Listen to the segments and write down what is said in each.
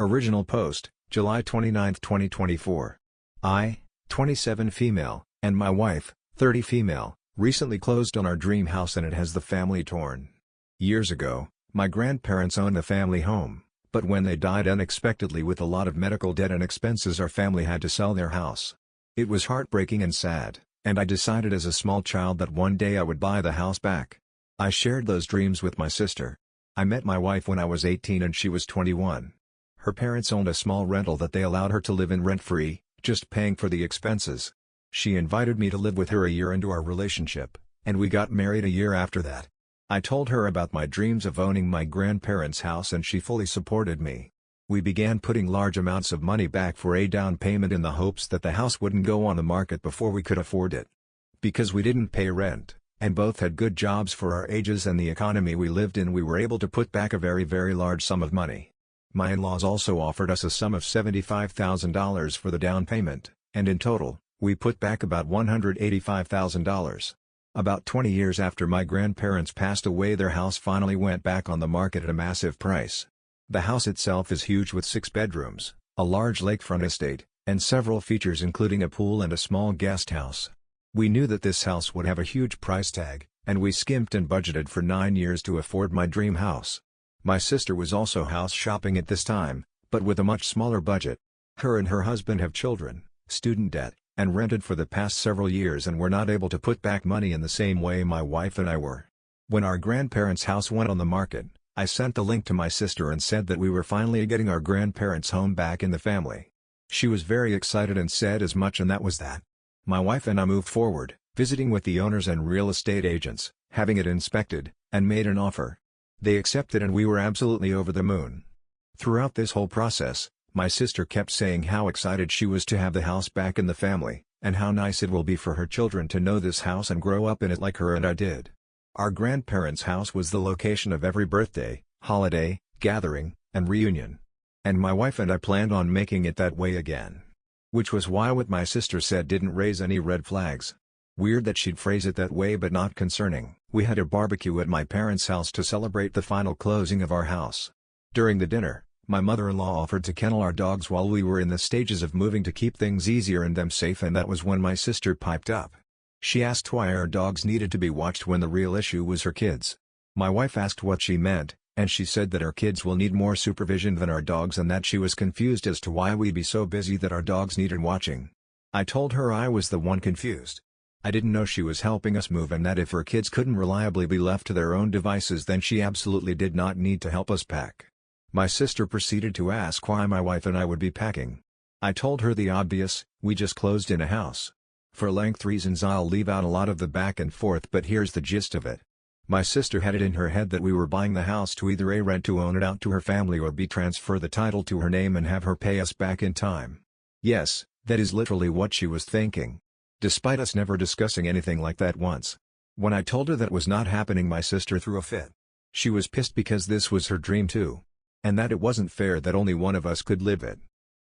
Original post, July 29, 2024. I, 27 female, and my wife, 30 female, recently closed on our dream house and it has the family torn. Years ago, my grandparents owned the family home, but when they died unexpectedly with a lot of medical debt and expenses, our family had to sell their house. It was heartbreaking and sad, and I decided as a small child that one day I would buy the house back. I shared those dreams with my sister. I met my wife when I was 18 and she was 21. Her parents owned a small rental that they allowed her to live in rent-free, just paying for the expenses. She invited me to live with her a year into our relationship, and we got married a year after that. I told her about my dreams of owning my grandparents' house and she fully supported me. We began putting large amounts of money back for a down payment in the hopes that the house wouldn't go on the market before we could afford it. Because we didn't pay rent, and both had good jobs for our ages and the economy we lived in, we were able to put back a very large sum of money. My in-laws also offered us a sum of $75,000 for the down payment, and in total, we put back about $185,000. About 20 years after my grandparents passed away, their house finally went back on the market at a massive price. The house itself is huge with 6 bedrooms, a large lakefront estate, and several features including a pool and a small guest house. We knew that this house would have a huge price tag, and we skimped and budgeted for 9 years to afford my dream house. My sister was also house shopping at this time, but with a much smaller budget. Her and her husband have children, student debt, and rented for the past several years and were not able to put back money in the same way my wife and I were. When our grandparents' house went on the market, I sent the link to my sister and said that we were finally getting our grandparents' home back in the family. She was very excited and said as much, and that was that. My wife and I moved forward, visiting with the owners and real estate agents, having it inspected, and made an offer. They accepted and we were absolutely over the moon. Throughout this whole process, my sister kept saying how excited she was to have the house back in the family, and how nice it will be for her children to know this house and grow up in it like her and I did. Our grandparents' house was the location of every birthday, holiday, gathering, and reunion. And my wife and I planned on making it that way again. Which was why what my sister said didn't raise any red flags. Weird that she'd phrase it that way, but not concerning. We had a barbecue at my parents' house to celebrate the final closing of our house. During the dinner, my mother-in-law offered to kennel our dogs while we were in the stages of moving to keep things easier and them safe, and that was when my sister piped up. She asked why our dogs needed to be watched when the real issue was her kids. My wife asked what she meant, and she said that our kids will need more supervision than our dogs and that she was confused as to why we'd be so busy that our dogs needed watching. I told her I was the one confused. I didn't know she was helping us move and that if her kids couldn't reliably be left to their own devices then she absolutely did not need to help us pack. My sister proceeded to ask why my wife and I would be packing. I told her the obvious: we just closed in a house. For length reasons I'll leave out a lot of the back and forth, but here's the gist of it. My sister had it in her head that we were buying the house to either A, rent to own it out to her family, or B, transfer the title to her name and have her pay us back in time. Yes, that is literally what she was thinking. Despite us never discussing anything like that once. When I told her that was not happening, my sister threw a fit. She was pissed because this was her dream too. And that it wasn't fair that only one of us could live it.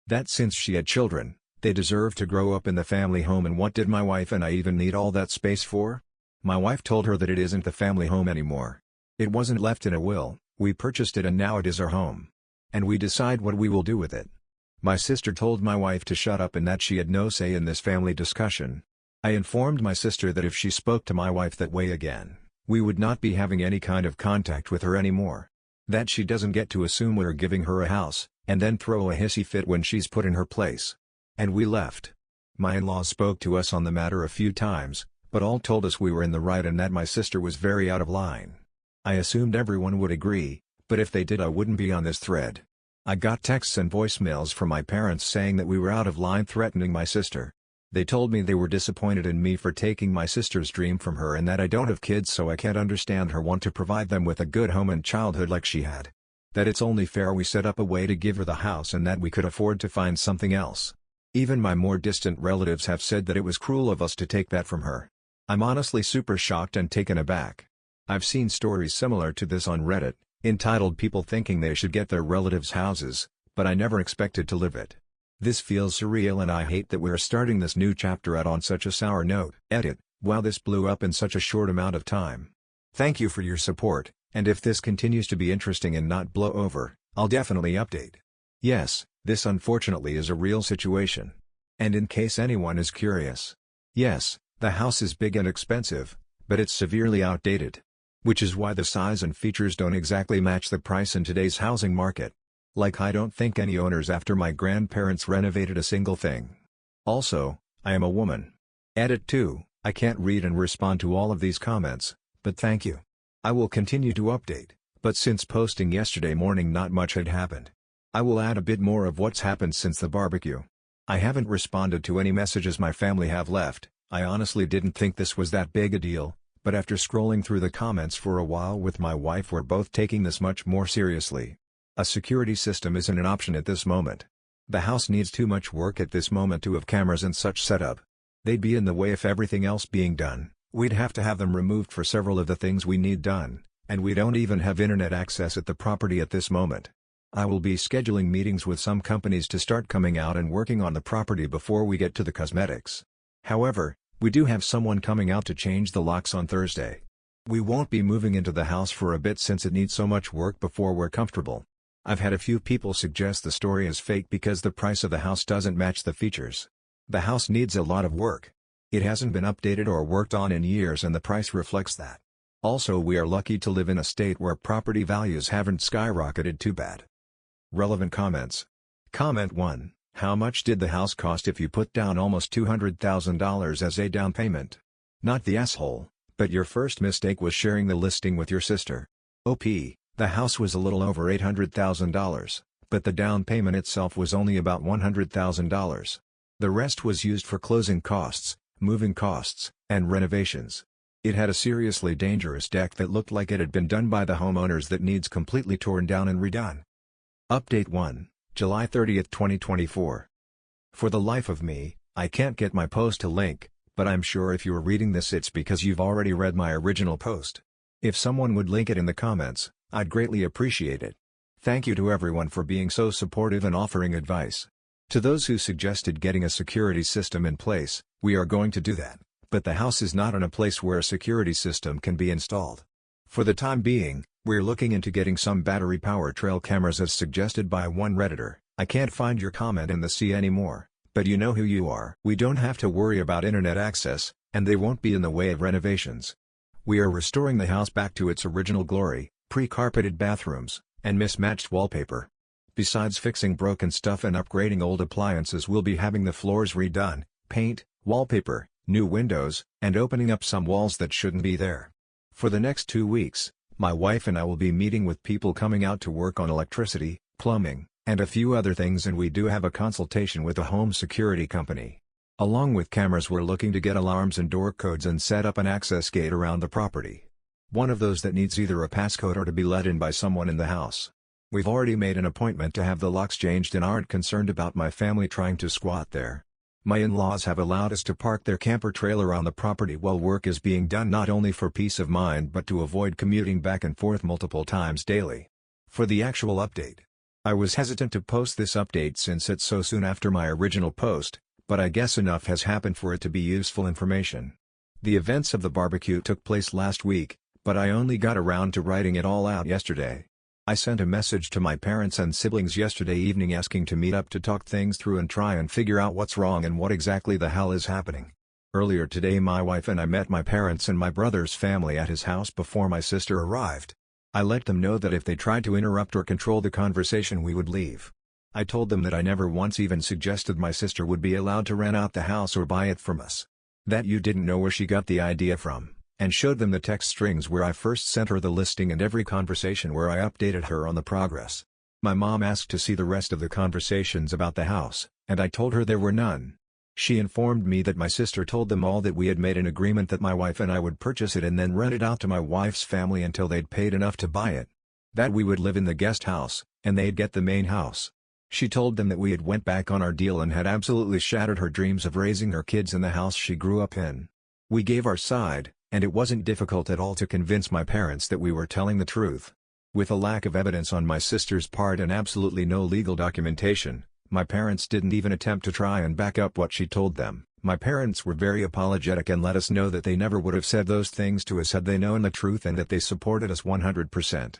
That since she had children, they deserved to grow up in the family home, and what did my wife and I even need all that space for? My wife told her that it isn't the family home anymore. It wasn't left in a will, we purchased it and now it is our home. And we decide what we will do with it. My sister told my wife to shut up and that she had no say in this family discussion. I informed my sister that if she spoke to my wife that way again, we would not be having any kind of contact with her anymore. That she doesn't get to assume we're giving her a house, and then throw a hissy fit when she's put in her place. And we left. My in-laws spoke to us on the matter a few times, but all told us we were in the right and that my sister was very out of line. I assumed everyone would agree, but if they did I wouldn't be on this thread. I got texts and voicemails from my parents saying that we were out of line, threatening my sister. They told me they were disappointed in me for taking my sister's dream from her and that I don't have kids, so I can't understand her want to provide them with a good home and childhood like she had. That it's only fair we set up a way to give her the house and that we could afford to find something else. Even my more distant relatives have said that it was cruel of us to take that from her. I'm honestly super shocked and taken aback. I've seen stories similar to this on Reddit, entitled "People Thinking They Should Get Their Relatives' Houses, but I Never Expected to Live It." This feels surreal and I hate that we're starting this new chapter out on such a sour note. Edit: wow, this blew up in such a short amount of time. Thank you for your support, and if this continues to be interesting and not blow over, I'll definitely update. Yes, this unfortunately is a real situation. And in case anyone is curious. Yes, the house is big and expensive, but it's severely outdated. Which is why the size and features don't exactly match the price in today's housing market. Like I don't think any owners after my grandparents renovated a single thing. Also, I am a woman. Edit 2, I can't read and respond to all of these comments, but thank you. I will continue to update, but since posting yesterday morning not much had happened. I will add a bit more of what's happened since the barbecue. I haven't responded to any messages my family have left. I honestly didn't think this was that big a deal, but after scrolling through the comments for a while with my wife we're both taking this much more seriously. A security system isn't an option at this moment. The house needs too much work at this moment to have cameras and such set up. They'd be in the way if everything else being done. We'd have to have them removed for several of the things we need done, and we don't even have internet access at the property at this moment. I will be scheduling meetings with some companies to start coming out and working on the property before we get to the cosmetics. However, we do have someone coming out to change the locks on Thursday. We won't be moving into the house for a bit since it needs so much work before we're comfortable. I've had a few people suggest the story is fake because the price of the house doesn't match the features. The house needs a lot of work. It hasn't been updated or worked on in years and the price reflects that. Also we are lucky to live in a state where property values haven't skyrocketed too bad. Relevant comments. Comment 1. How much did the house cost if you put down almost $200,000 as a down payment? Not the asshole, but your first mistake was sharing the listing with your sister. OP, the house was a little over $800,000, but the down payment itself was only about $100,000. The rest was used for closing costs, moving costs, and renovations. It had a seriously dangerous deck that looked like it had been done by the homeowners that needs completely torn down and redone. Update 1, July 30, 2024. For the life of me, I can't get my post to link, but I'm sure if you are reading this it's because you've already read my original post. If someone would link it in the comments, I'd greatly appreciate it. Thank you to everyone for being so supportive and offering advice. To those who suggested getting a security system in place, we are going to do that, but the house is not in a place where a security system can be installed. For the time being, we're looking into getting some battery power trail cameras as suggested by one Redditor. I can't find your comment in the sea anymore, but you know who you are. We don't have to worry about internet access, and they won't be in the way of renovations. We are restoring the house back to its original glory, pre-carpeted bathrooms, and mismatched wallpaper. Besides fixing broken stuff and upgrading old appliances, we'll be having the floors redone, paint, wallpaper, new windows, and opening up some walls that shouldn't be there. For the next 2 weeks, my wife and I will be meeting with people coming out to work on electricity, plumbing, and a few other things, and we do have a consultation with a home security company. Along with cameras, we're looking to get alarms and door codes and set up an access gate around the property. One of those that needs either a passcode or to be let in by someone in the house. We've already made an appointment to have the locks changed and aren't concerned about my family trying to squat there. My in-laws have allowed us to park their camper trailer on the property while work is being done, not only for peace of mind but to avoid commuting back and forth multiple times daily. For the actual update. I was hesitant to post this update since it's so soon after my original post, but I guess enough has happened for it to be useful information. The events of the barbecue took place last week, but I only got around to writing it all out yesterday. I sent a message to my parents and siblings yesterday evening asking to meet up to talk things through and try and figure out what's wrong and what exactly the hell is happening. Earlier today my wife and I met my parents and my brother's family at his house before my sister arrived. I let them know that if they tried to interrupt or control the conversation we would leave. I told them that I never once even suggested my sister would be allowed to rent out the house or buy it from us. That you didn't know where she got the idea from. And showed them the text strings where I first sent her the listing and every conversation where I updated her on the progress. My mom asked to see the rest of the conversations about the house, and I told her there were none. She informed me that my sister told them all that we had made an agreement that my wife and I would purchase it and then rent it out to my wife's family until they'd paid enough to buy it. That we would live in the guest house, and they'd get the main house. She told them that we had went back on our deal and had absolutely shattered her dreams of raising her kids in the house she grew up in. We gave our side, and it wasn't difficult at all to convince my parents that we were telling the truth. With a lack of evidence on my sister's part and absolutely no legal documentation, my parents didn't even attempt to try and back up what she told them. My parents were very apologetic and let us know that they never would have said those things to us had they known the truth and that they supported us 100%.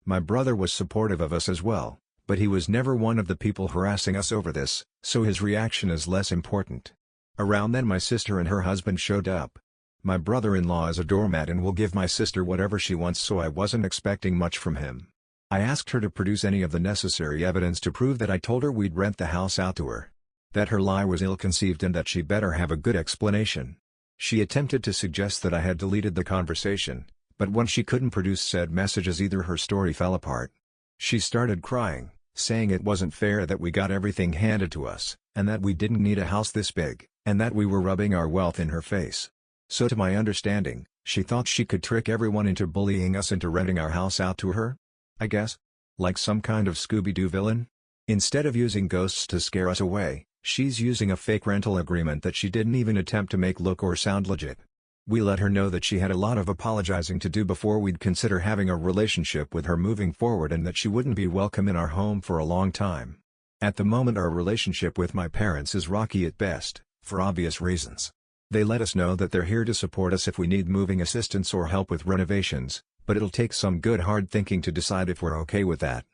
My brother was supportive of us as well, But he was never one of the people harassing us over this, so his reaction is less important. Around then my sister and her husband showed up. My brother-in-law is a doormat and will give my sister whatever she wants, so I wasn't expecting much from him. I asked her to produce any of the necessary evidence to prove that I told her we'd rent the house out to her. That her lie was ill-conceived and that she better have a good explanation. She attempted to suggest that I had deleted the conversation, but when she couldn't produce said messages either, her story fell apart. She started crying, saying it wasn't fair that we got everything handed to us, and that we didn't need a house this big, and that we were rubbing our wealth in her face. So to my understanding, she thought she could trick everyone into bullying us into renting our house out to her? I guess? Like some kind of Scooby-Doo villain? Instead of using ghosts to scare us away, she's using a fake rental agreement that she didn't even attempt to make look or sound legit. We let her know that she had a lot of apologizing to do before we'd consider having a relationship with her moving forward, and that she wouldn't be welcome in our home for a long time. At the moment our relationship with my parents is rocky at best, for obvious reasons. They let us know that they're here to support us if we need moving assistance or help with renovations, but it'll take some good hard thinking to decide if we're okay with that.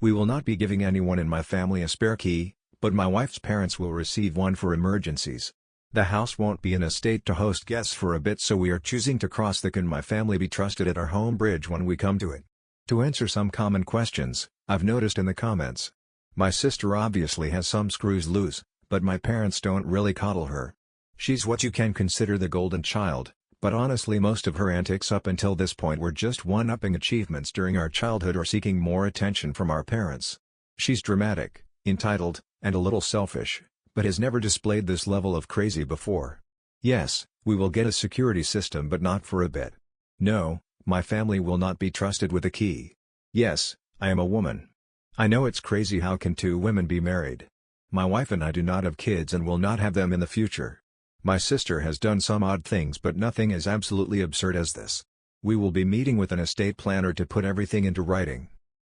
We will not be giving anyone in my family a spare key, but my wife's parents will receive one for emergencies. The house won't be in a state to host guests for a bit, so we are choosing to cross the "Can my family be trusted at our home" bridge when we come to it. To answer some common questions, I've noticed in the comments. My sister obviously has some screws loose, but my parents don't really coddle her. She's what you can consider the golden child, but honestly most of her antics up until this point were just one-upping achievements during our childhood or seeking more attention from our parents. She's dramatic, entitled, and a little selfish, but has never displayed this level of crazy before. Yes, we will get a security system, but not for a bit. No, my family will not be trusted with a key. Yes, I am a woman. I know it's crazy, how can two women be married? My wife and I do not have kids and will not have them in the future. My sister has done some odd things, but nothing as absolutely absurd as this. We will be meeting with an estate planner to put everything into writing.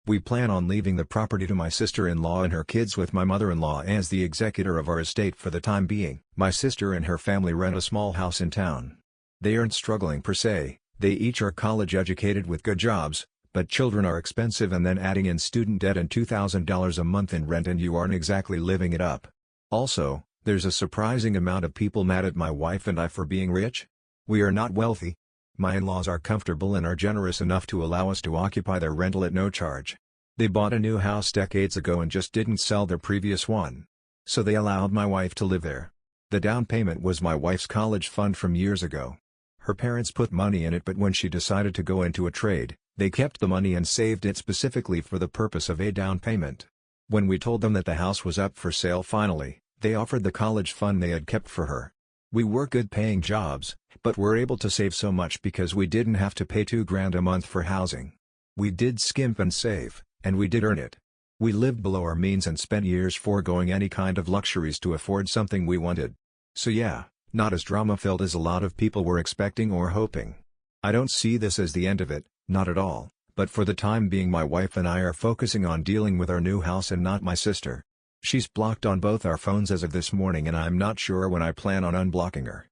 We plan on leaving the property to my sister-in-law and her kids, with my mother-in-law as the executor of our estate for the time being. My sister and her family rent a small house in town. They aren't struggling per se, they each are college educated with good jobs, but children are expensive, and then adding in student debt and $2,000 a month in rent and you aren't exactly living it up. Also, there's a surprising amount of people mad at my wife and I for being rich. We are not wealthy. My in-laws are comfortable and are generous enough to allow us to occupy their rental at no charge. They bought a new house decades ago and just didn't sell their previous one. So they allowed my wife to live there. The down payment was my wife's college fund from years ago. Her parents put money in it, but when she decided to go into a trade, they kept the money and saved it specifically for the purpose of a down payment. When we told them that the house was up for sale finally, they offered the college fund they had kept for her. We were good paying jobs, but were able to save so much because we didn't have to pay $2,000 a month for housing. We did skimp and save, and we did earn it. We lived below our means and spent years foregoing any kind of luxuries to afford something we wanted. So yeah, not as drama-filled as a lot of people were expecting or hoping. I don't see this as the end of it, not at all, but for the time being my wife and I are focusing on dealing with our new house and not my sister. She's blocked on both our phones as of this morning, and I'm not sure when I plan on unblocking her.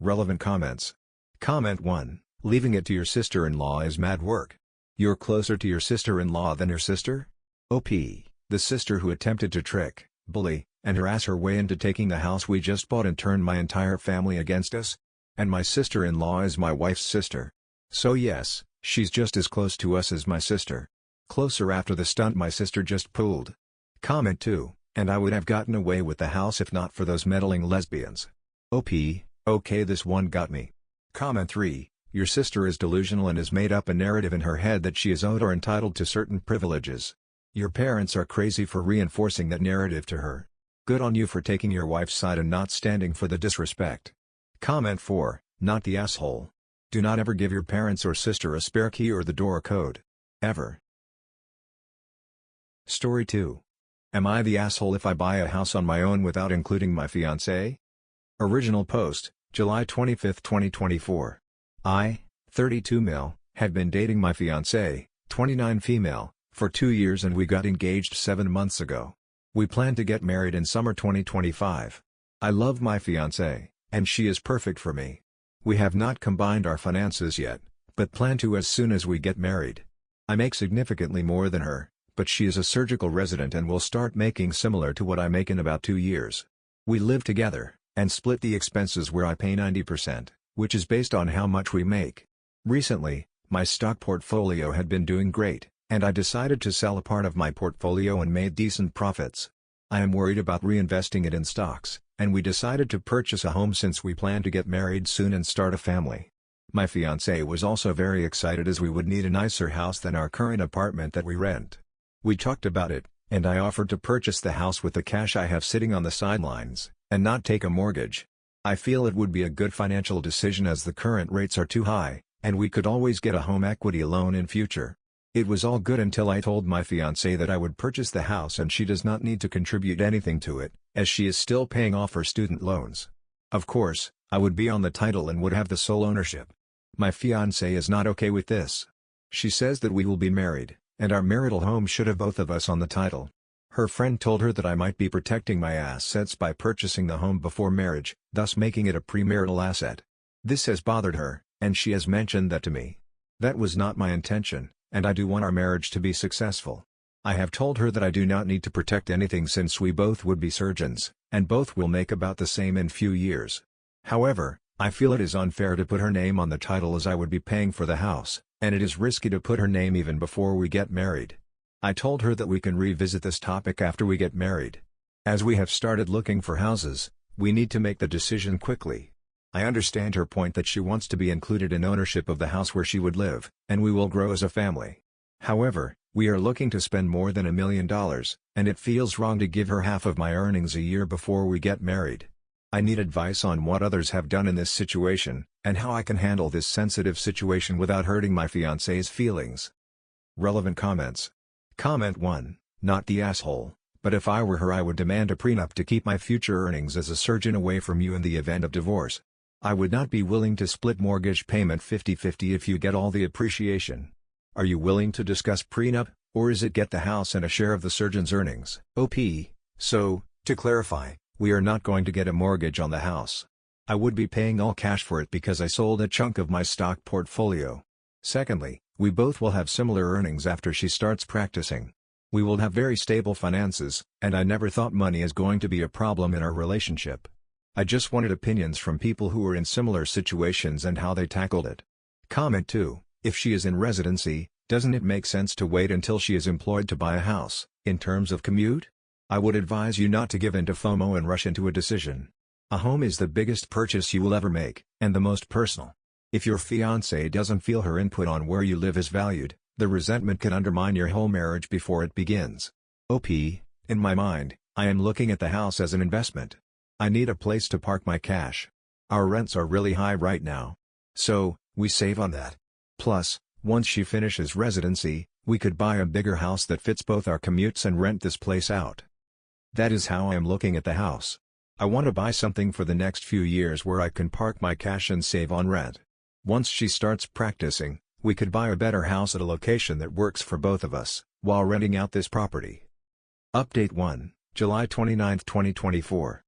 Relevant comments. Comment 1. Leaving it to your sister-in-law is mad work. You're closer to your sister-in-law than your sister? OP, the sister who attempted to trick, bully, and harass her way into taking the house we just bought and turn my entire family against us? And my sister-in-law is my wife's sister. So yes, she's just as close to us as my sister. Closer after the stunt my sister just pulled. Comment 2. And I would have gotten away with the house if not for those meddling lesbians. OP, okay, this one got me. Comment 3. Your sister is delusional and has made up a narrative in her head that she is owed or entitled to certain privileges. Your parents are crazy for reinforcing that narrative to her. Good on you for taking your wife's side and not standing for the disrespect. Comment 4. Not the asshole. Do not ever give your parents or sister a spare key or the door code. Ever. Story 2. Am I the asshole if I buy a house on my own without including my fiancé? Original post, July 25, 2024. I, 32 male, have been dating my fiancé, 29 female, for 2 years and we got engaged 7 months ago. We plan to get married in summer 2025. I love my fiancé, and she is perfect for me. We have not combined our finances yet, but plan to as soon as we get married. I make significantly more than her, but she is a surgical resident and will start making similar to what I make in about 2 years. We live together, and split the expenses where I pay 90%, which is based on how much we make. Recently, my stock portfolio had been doing great, and I decided to sell a part of my portfolio and made decent profits. I am worried about reinvesting it in stocks, and we decided to purchase a home since we plan to get married soon and start a family. My fiancée was also very excited as we would need a nicer house than our current apartment that we rent. We talked about it, and I offered to purchase the house with the cash I have sitting on the sidelines, and not take a mortgage. I feel it would be a good financial decision as the current rates are too high, and we could always get a home equity loan in future. It was all good until I told my fiancée that I would purchase the house and she does not need to contribute anything to it, as she is still paying off her student loans. Of course, I would be on the title and would have the sole ownership. My fiancée is not okay with this. She says that we will be married, and our marital home should have both of us on the title. Her friend told her that I might be protecting my assets by purchasing the home before marriage, thus making it a premarital asset. This has bothered her, and she has mentioned that to me. That was not my intention, and I do want our marriage to be successful. I have told her that I do not need to protect anything since we both would be surgeons, and both will make about the same in few years. However, I feel it is unfair to put her name on the title as I would be paying for the house, and it is risky to put her name even before we get married. I told her that we can revisit this topic after we get married. As we have started looking for houses, we need to make the decision quickly. I understand her point that she wants to be included in ownership of the house where she would live, and we will grow as a family. However, we are looking to spend more than $1 million, and it feels wrong to give her half of my earnings a year before we get married. I need advice on what others have done in this situation, and how I can handle this sensitive situation without hurting my fiancé's feelings. Relevant comments. Comment 1, not the asshole, but if I were her I would demand a prenup to keep my future earnings as a surgeon away from you in the event of divorce. I would not be willing to split mortgage payment 50-50 if you get all the appreciation. Are you willing to discuss prenup, or is it get the house and a share of the surgeon's earnings? OP. So, to clarify, we are not going to get a mortgage on the house. I would be paying all cash for it because I sold a chunk of my stock portfolio. Secondly, we both will have similar earnings after she starts practicing. We will have very stable finances, and I never thought money is going to be a problem in our relationship. I just wanted opinions from people who were in similar situations and how they tackled it. Comment 2, if she is in residency, doesn't it make sense to wait until she is employed to buy a house, in terms of commute? I would advise you not to give in to FOMO and rush into a decision. A home is the biggest purchase you will ever make, and the most personal. If your fiancé doesn't feel her input on where you live is valued, the resentment can undermine your whole marriage before it begins. OP, in my mind, I am looking at the house as an investment. I need a place to park my cash. Our rents are really high right now. So, we save on that. Plus, once she finishes residency, we could buy a bigger house that fits both our commutes and rent this place out. That is how I am looking at the house. I want to buy something for the next few years where I can park my cash and save on rent. Once she starts practicing, we could buy a better house at a location that works for both of us, while renting out this property. Update 1, July 29, 2024.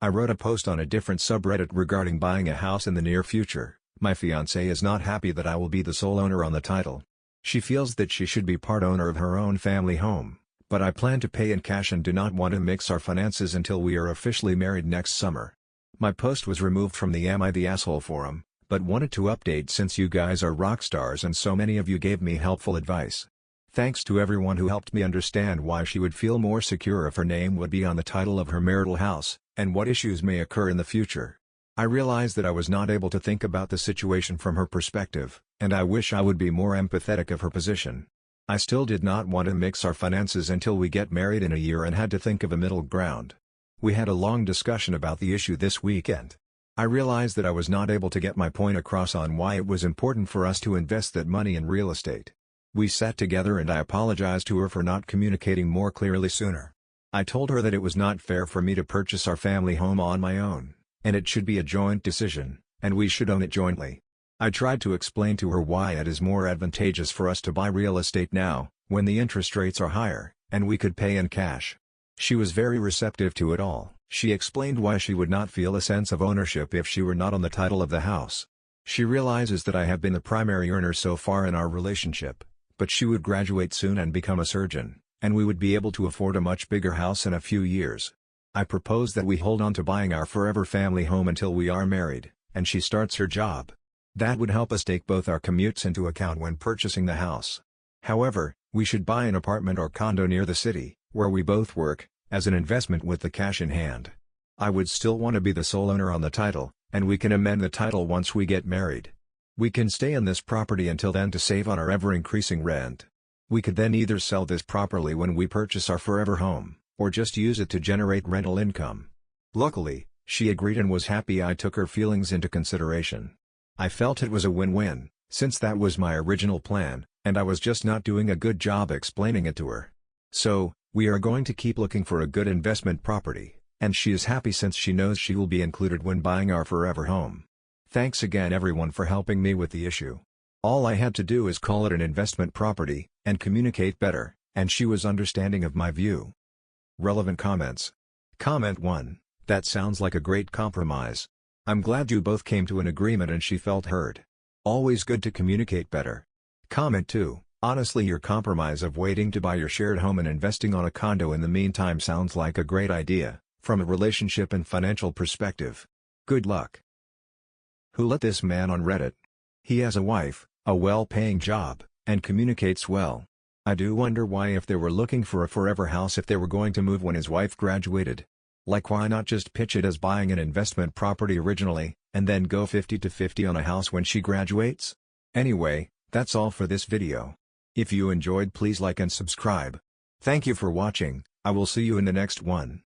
I wrote a post on a different subreddit regarding buying a house in the near future. My fiancée is not happy that I will be the sole owner on the title. She feels that she should be part owner of her own family home, but I plan to pay in cash and do not want to mix our finances until we are officially married next summer. My post was removed from the Am I the Asshole forum, but wanted to update since you guys are rock stars and so many of you gave me helpful advice. Thanks to everyone who helped me understand why she would feel more secure if her name would be on the title of her marital house, and what issues may occur in the future. I realized that I was not able to think about the situation from her perspective, and I wish I would be more empathetic of her position. I still did not want to mix our finances until we get married in a year and had to think of a middle ground. We had a long discussion about the issue this weekend. I realized that I was not able to get my point across on why it was important for us to invest that money in real estate. We sat together and I apologized to her for not communicating more clearly sooner. I told her that it was not fair for me to purchase our family home on my own, and it should be a joint decision, and we should own it jointly. I tried to explain to her why it is more advantageous for us to buy real estate now, when the interest rates are higher, and we could pay in cash. She was very receptive to it all. She explained why she would not feel a sense of ownership if she were not on the title of the house. She realizes that I have been the primary earner so far in our relationship, but she would graduate soon and become a surgeon, and we would be able to afford a much bigger house in a few years. I propose that we hold on to buying our forever family home until we are married, and she starts her job. That would help us take both our commutes into account when purchasing the house. However, we should buy an apartment or condo near the city, where we both work, as an investment with the cash in hand. I would still want to be the sole owner on the title, and we can amend the title once we get married. We can stay in this property until then to save on our ever-increasing rent. We could then either sell this properly when we purchase our forever home, or just use it to generate rental income. Luckily, she agreed and was happy I took her feelings into consideration. I felt it was a win-win, since that was my original plan, and I was just not doing a good job explaining it to her. So, we are going to keep looking for a good investment property, and she is happy since she knows she will be included when buying our forever home. Thanks again everyone for helping me with the issue. All I had to do is call it an investment property, and communicate better, and she was understanding of my view. Relevant comments. Comment 1. That sounds like a great compromise. I'm glad you both came to an agreement and she felt heard. Always good to communicate better. Comment 2. Honestly, your compromise of waiting to buy your shared home and investing on a condo in the meantime sounds like a great idea, from a relationship and financial perspective. Good luck. Who let this man on Reddit? He has a wife, a well-paying job, and communicates well. I do wonder why, if they were looking for a forever house, if they were going to move when his wife graduated. Like, why not just pitch it as buying an investment property originally, and then go 50-50 on a house when she graduates? Anyway, that's all for this video. If you enjoyed, please like and subscribe. Thank you for watching. I will see you in the next one.